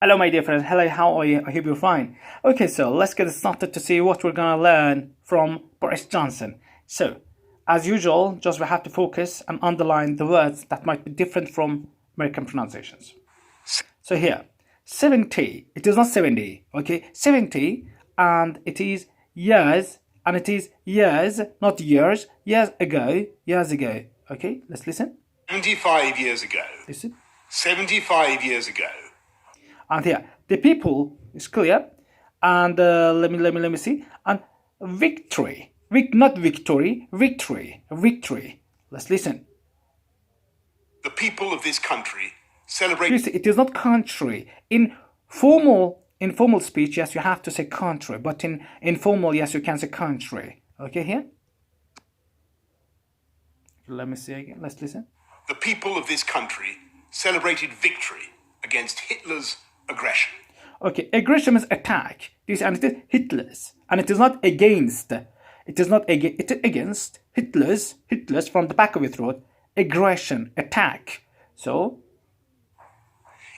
Hello my dear friends, hello, how are you? I hope you're fine. Okay, so let's get started to see what we're gonna learn from Boris Johnson. So, as usual, just we have to focus and underline the words that might be different from American pronunciations. So here, 70, it is not 70, okay? 70, and it is years, and it is years, not years, years ago, okay? Let's listen. 75 years ago. Listen. 75 years ago. And here, the people is clear, and let me see, and victory, not victory, victory. Let's listen. The people of this country celebrate. It is not country. In formal speech, yes, you have to say country, but in informal, yes, you can say country. Okay, here. Let me see again. Let's listen. The people of this country celebrated victory against Hitler's aggression. Okay, aggression is attack. And it is Hitler's, and it is not against. It is not against Hitler's from the back of your throat. Aggression, attack. So,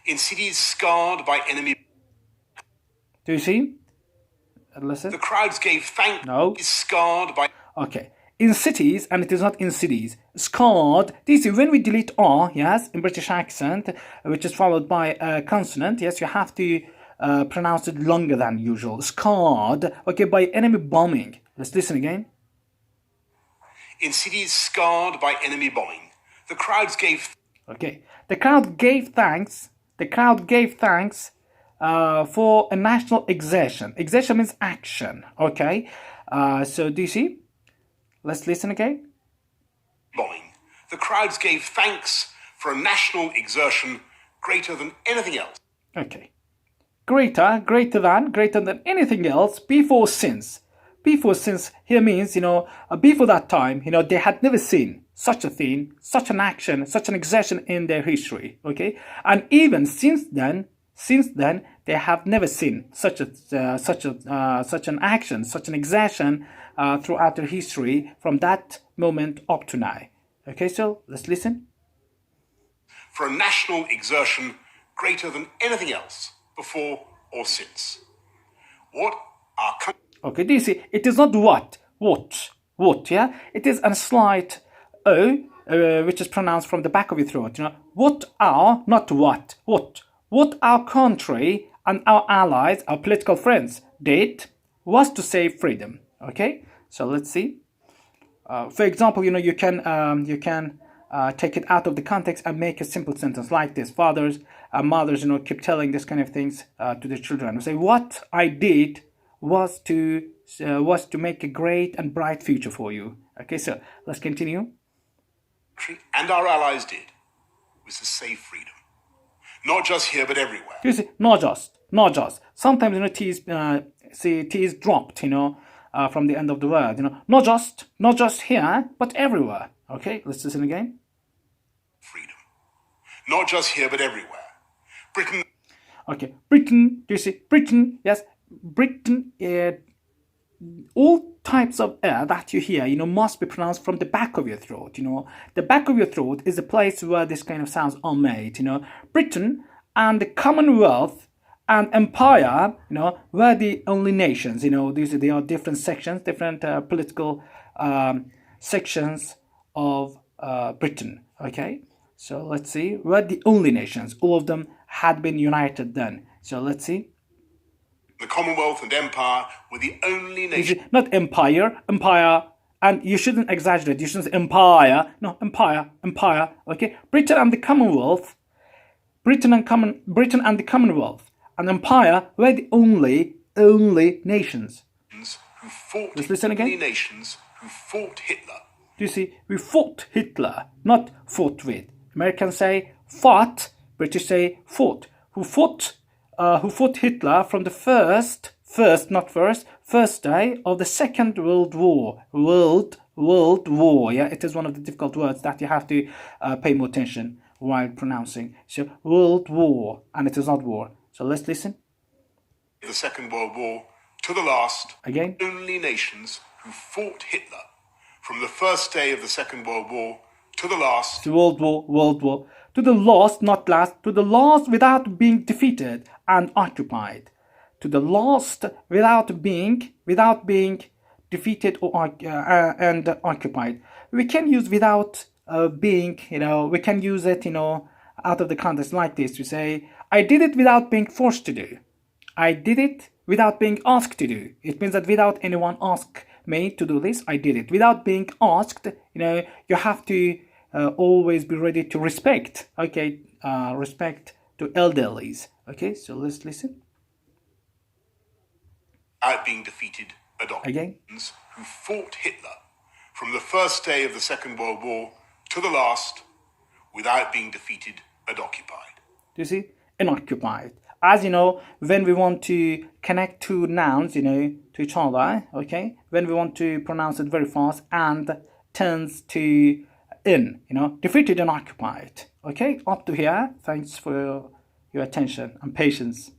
in cities scarred by enemy. Do you see? Listen. The crowds gave thanks. No. Is scarred by. Okay. In cities, and it is not in cities. Scarred. Do you see, when we delete R, yes, in British accent, which is followed by a consonant, yes, you have to pronounce it longer than usual. Scarred, okay, by enemy bombing. Let's listen again. In cities scarred by enemy bombing, the crowds gave. Okay, the crowd gave thanks. The crowd gave thanks for a national exertion. Exertion means action, okay? So, do you see? Let's listen again. Bombing. The crowds gave thanks for a national exertion greater than anything else. Okay. Greater than anything else, before since. Before since here means, before that time, they had never seen such a thing, such an action, such an exertion in their history, okay? And even since then, they have never seen such an action, such an exertion throughout their history from that moment up to now. Okay, so let's listen. For a national exertion greater than anything else before or since. What our country. Okay, do you see? It is not what, yeah? It is a slight O, which is pronounced from the back of your throat, What our, not what. What our country and our allies, our political friends, did was to save freedom. Okay, so let's see. For example, you can take it out of the context and make a simple sentence like this: fathers and mothers, keep telling this kind of things to their children. Say, what I did was to make a great and bright future for you. Okay, so let's continue. And our allies did was to save freedom. Not just here, but everywhere. You see, not just. Sometimes, T is dropped, from the end of the word, not just here, but everywhere. Okay, let's listen again. Freedom. Not just here, but everywhere. Britain. Okay, Britain, do you see? Britain, yes, Britain, all types of air that you hear, must be pronounced from the back of your throat, The back of your throat is the place where this kind of sounds are made, Britain and the Commonwealth and Empire, were the only nations, they are different sections, different political sections of Britain, okay? So let's see, were the only nations. All of them had been united then. So let's see. The Commonwealth and Empire were the only nations. Not empire, and you shouldn't exaggerate. You shouldn't say empire. No, empire. Okay, Britain and the Commonwealth, Britain and the Commonwealth and Empire were the only nations. Who fought. Let's listen again. Only nations who fought Hitler. Do you see? We fought Hitler, not fought with. Americans say fought. British say fought. Who fought Hitler from the first day of the Second World War. World War, yeah, it is one of the difficult words that you have to pay more attention while pronouncing. So, World War, and it is not war. So let's listen. The Second World War to the last. Again. Only nations who fought Hitler from the first day of the Second World War to the last. World War, To the lost, not last, to the lost without being defeated and occupied. To the lost without being defeated or and occupied. We can use without being, we can use it, out of the context like this. We say, I did it without being forced to do. I did it without being asked to do. It means that without anyone ask me to do this, I did it. Without being asked, you have to always be ready to respect. Okay, respect to elderlies. Okay, so let's listen. Without being defeated Again. who fought Hitler from the first day of the Second World War to the last without being defeated and occupied. Do you see? And occupied. As you know, when we want to connect two nouns, to each other, okay? When we want to pronounce it very fast and turns to in, defeated and occupied. Okay, up to here. Thanks for your attention and patience.